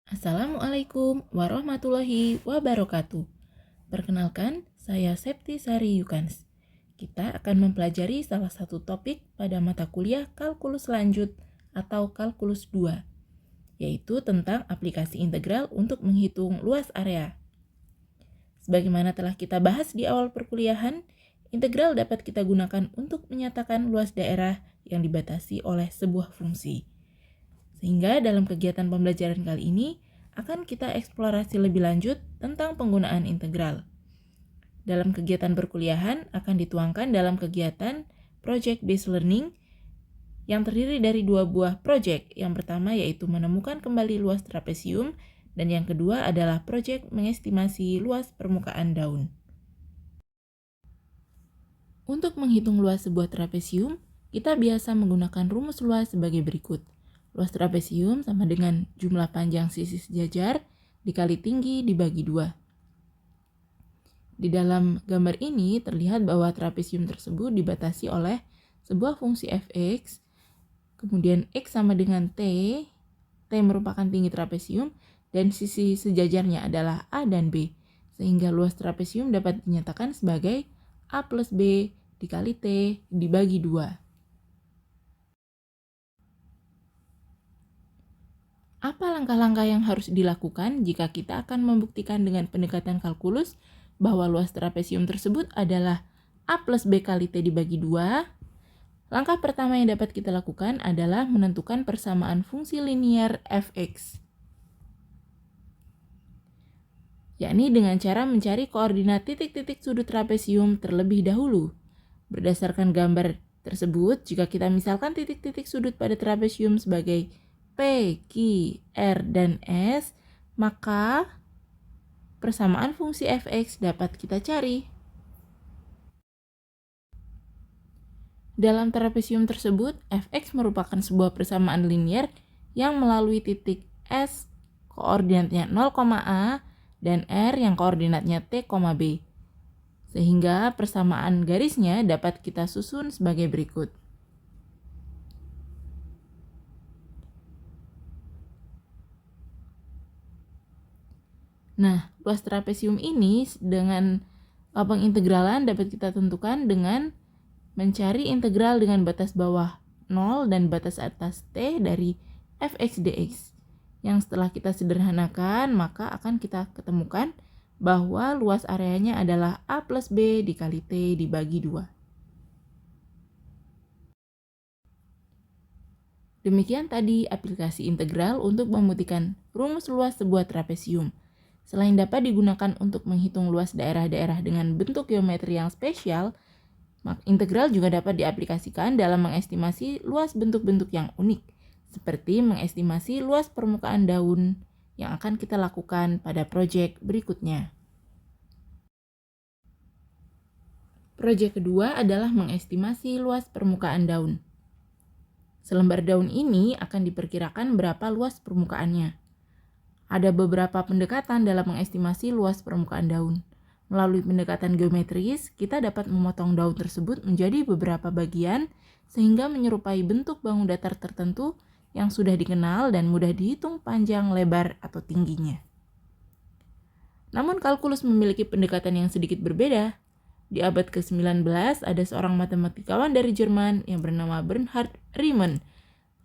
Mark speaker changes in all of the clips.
Speaker 1: Assalamualaikum warahmatullahi wabarakatuh. Perkenalkan, saya Septi Sari Yukans. Kita akan mempelajari salah satu topik pada mata kuliah kalkulus lanjut atau kalkulus 2, yaitu tentang aplikasi integral untuk menghitung luas area. Sebagaimana telah kita bahas di awal perkuliahan, integral dapat kita gunakan untuk menyatakan luas daerah yang dibatasi oleh sebuah fungsi. Sehingga dalam kegiatan pembelajaran kali ini akan kita eksplorasi lebih lanjut tentang penggunaan integral. Dalam kegiatan perkuliahan akan dituangkan dalam kegiatan Project Based Learning yang terdiri dari 2 buah project. Yang pertama yaitu menemukan kembali luas trapesium dan yang kedua adalah project mengestimasi luas permukaan daun. Untuk menghitung luas sebuah trapesium, kita biasa menggunakan rumus luas sebagai berikut. Luas trapesium sama dengan jumlah panjang sisi sejajar dikali tinggi dibagi 2. Di dalam gambar ini terlihat bahwa trapesium tersebut dibatasi oleh sebuah fungsi fx, kemudian x sama dengan t merupakan tinggi trapesium, dan sisi sejajarnya adalah A dan B, sehingga luas trapesium dapat dinyatakan sebagai A plus B dikali T dibagi 2. Apa langkah-langkah yang harus dilakukan jika kita akan membuktikan dengan pendekatan kalkulus bahwa luas trapesium tersebut adalah A plus B kali T dibagi 2? Langkah pertama yang dapat kita lakukan adalah menentukan persamaan fungsi linear fx, yakni dengan cara mencari koordinat titik-titik sudut trapesium terlebih dahulu. Berdasarkan gambar tersebut, jika kita misalkan titik-titik sudut pada trapesium sebagai P, Q, R, dan S, maka persamaan fungsi fx dapat kita cari. Dalam trapesium tersebut, fx merupakan sebuah persamaan linear yang melalui titik S koordinatnya 0, A dan R yang koordinatnya T, B. Sehingga persamaan garisnya dapat kita susun sebagai berikut. Nah, luas trapesium ini dengan pengintegralan dapat kita tentukan dengan mencari integral dengan batas bawah 0 dan batas atas T dari fx dx. Yang setelah kita sederhanakan, maka akan kita ketemukan bahwa luas areanya adalah A plus B dikali T dibagi 2. Demikian tadi aplikasi integral untuk membuktikan rumus luas sebuah trapesium. Selain dapat digunakan untuk menghitung luas daerah-daerah dengan bentuk geometri yang spesial, integral juga dapat diaplikasikan dalam mengestimasi luas bentuk-bentuk yang unik, seperti mengestimasi luas permukaan daun yang akan kita lakukan pada proyek berikutnya. Proyek kedua adalah mengestimasi luas permukaan daun. Selembar daun ini akan diperkirakan berapa luas permukaannya. Ada beberapa pendekatan dalam mengestimasi luas permukaan daun. Melalui pendekatan geometris, kita dapat memotong daun tersebut menjadi beberapa bagian sehingga menyerupai bentuk bangun datar tertentu yang sudah dikenal dan mudah dihitung panjang, lebar, atau tingginya. Namun kalkulus memiliki pendekatan yang sedikit berbeda. Di abad ke-19 ada seorang matematikawan dari Jerman yang bernama Bernhard Riemann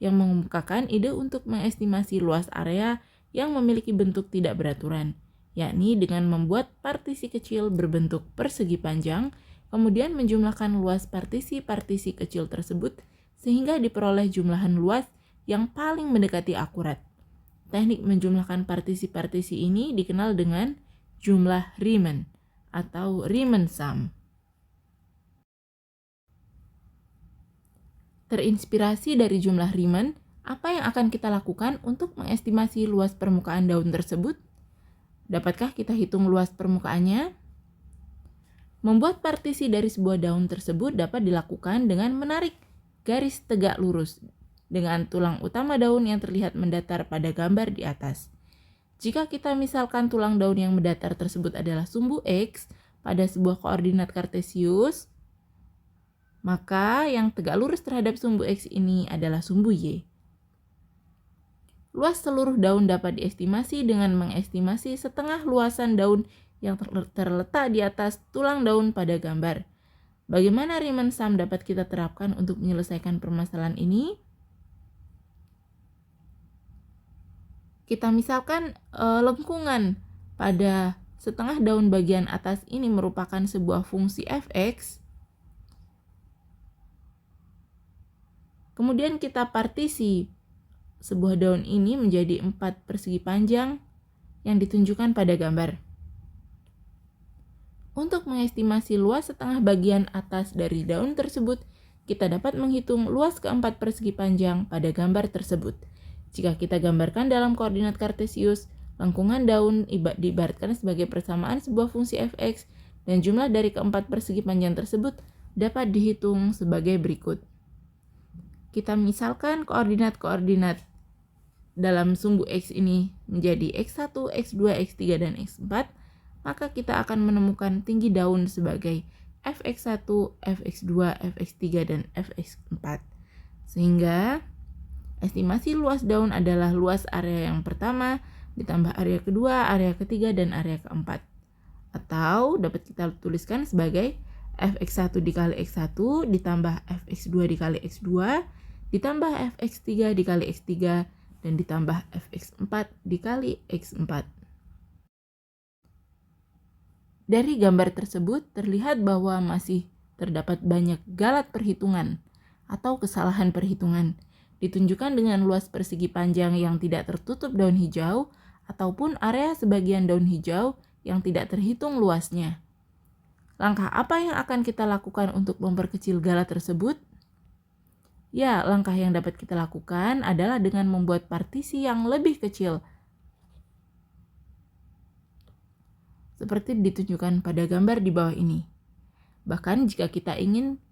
Speaker 1: yang mengemukakan ide untuk mengestimasi luas area yang memiliki bentuk tidak beraturan, yakni dengan membuat partisi kecil berbentuk persegi panjang, kemudian menjumlahkan luas partisi-partisi kecil tersebut sehingga diperoleh jumlahan luas yang paling mendekati akurat. Teknik menjumlahkan partisi-partisi ini dikenal dengan jumlah Riemann atau Riemann sum. Terinspirasi dari jumlah Riemann, apa yang akan kita lakukan untuk mengestimasi luas permukaan daun tersebut? Dapatkah kita hitung luas permukaannya? Membuat partisi dari sebuah daun tersebut dapat dilakukan dengan menarik garis tegak lurus dengan tulang utama daun yang terlihat mendatar pada gambar di atas. Jika kita misalkan tulang daun yang mendatar tersebut adalah sumbu X pada sebuah koordinat kartesius, maka yang tegak lurus terhadap sumbu X ini adalah sumbu Y. Luas seluruh daun dapat diestimasi dengan mengestimasi setengah luasan daun yang terletak di atas tulang daun pada gambar. Bagaimana Riemann sum dapat kita terapkan untuk menyelesaikan permasalahan ini? Kita misalkan lengkungan pada setengah daun bagian atas ini merupakan sebuah fungsi fx. Kemudian kita partisi sebuah daun ini menjadi 4 persegi panjang yang ditunjukkan pada gambar. Untuk mengestimasi luas setengah bagian atas dari daun tersebut, kita dapat menghitung luas keempat persegi panjang pada gambar tersebut. Jika kita gambarkan dalam koordinat kartesius, lengkungan daun diibaratkan sebagai persamaan sebuah fungsi fx dan jumlah dari keempat persegi panjang tersebut dapat dihitung sebagai berikut. Kita misalkan koordinat-koordinat dalam sumbu x ini menjadi x1, x2, x3, dan x4, maka kita akan menemukan tinggi daun sebagai fx1, fx2, fx3, dan fx4. Sehingga estimasi luas daun adalah luas area yang pertama ditambah area kedua, area ketiga, dan area keempat. Atau dapat kita tuliskan sebagai fx1 dikali x1 ditambah fx2 dikali x2 ditambah fx3 dikali x3 dan ditambah fx4 dikali x4. Dari gambar tersebut terlihat bahwa masih terdapat banyak galat perhitungan atau kesalahan perhitungan, ditunjukkan dengan luas persegi panjang yang tidak tertutup daun hijau ataupun area sebagian daun hijau yang tidak terhitung luasnya. Langkah apa yang akan kita lakukan untuk memperkecil galat tersebut? Ya, langkah yang dapat kita lakukan adalah dengan membuat partisi yang lebih kecil, seperti ditunjukkan pada gambar di bawah ini. Bahkan jika kita ingin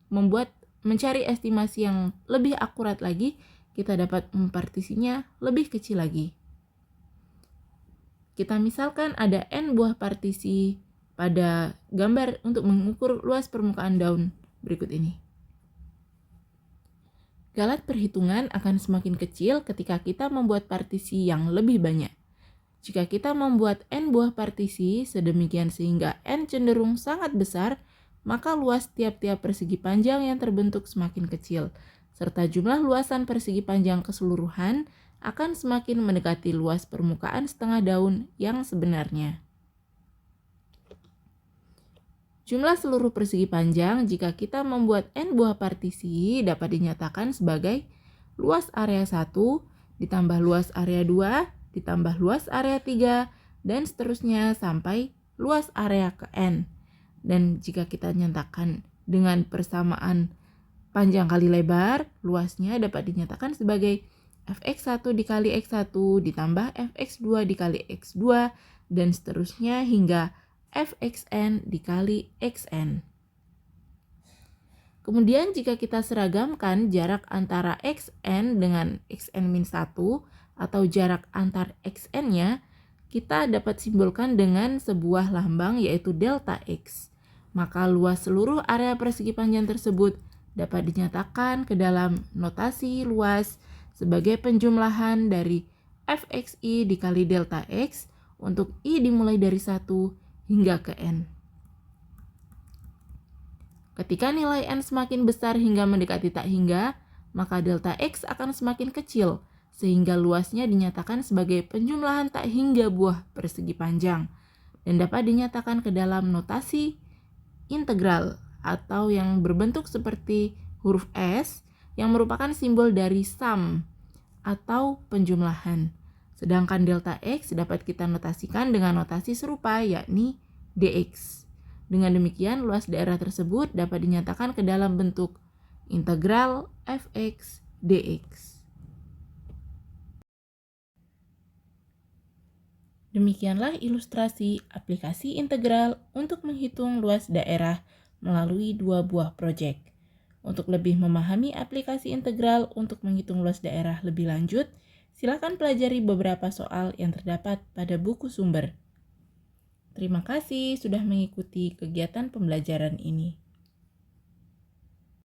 Speaker 1: mencari estimasi yang lebih akurat lagi, kita dapat mempartisinya lebih kecil lagi. Kita misalkan ada n buah partisi pada gambar untuk mengukur luas permukaan daun berikut ini. Galat perhitungan akan semakin kecil ketika kita membuat partisi yang lebih banyak. Jika kita membuat n buah partisi sedemikian sehingga n cenderung sangat besar, maka luas tiap-tiap persegi panjang yang terbentuk semakin kecil, serta jumlah luasan persegi panjang keseluruhan akan semakin mendekati luas permukaan setengah daun yang sebenarnya. Jumlah seluruh persegi panjang jika kita membuat n buah partisi dapat dinyatakan sebagai luas area 1 ditambah luas area 2 ditambah luas area 3 dan seterusnya sampai luas area ke n. Dan jika kita nyatakan dengan persamaan panjang kali lebar, luasnya dapat dinyatakan sebagai fx1 dikali x1 ditambah fx2 dikali x2 dan seterusnya hingga fxn dikali xn. Kemudian jika kita seragamkan jarak antara xn dengan xn-1 atau jarak antar xn-nya, kita dapat simbolkan dengan sebuah lambang yaitu delta x. Maka luas seluruh area persegi panjang tersebut dapat dinyatakan ke dalam notasi luas sebagai penjumlahan dari fxi dikali delta x untuk i dimulai dari 1 hingga ke n. Ketika nilai n semakin besar hingga mendekati tak hingga, maka delta x akan semakin kecil, sehingga luasnya dinyatakan sebagai penjumlahan tak hingga buah persegi panjang, dan dapat dinyatakan ke dalam notasi integral atau yang berbentuk seperti huruf S yang merupakan simbol dari sum atau penjumlahan. Sedangkan delta x dapat kita notasikan dengan notasi serupa yakni dx. Dengan demikian luas daerah tersebut dapat dinyatakan ke dalam bentuk integral fx dx. Demikianlah ilustrasi aplikasi integral untuk menghitung luas daerah melalui dua buah proyek. Untuk lebih memahami aplikasi integral untuk menghitung luas daerah lebih lanjut, silakan pelajari beberapa soal yang terdapat pada buku sumber. Terima kasih sudah mengikuti kegiatan pembelajaran ini.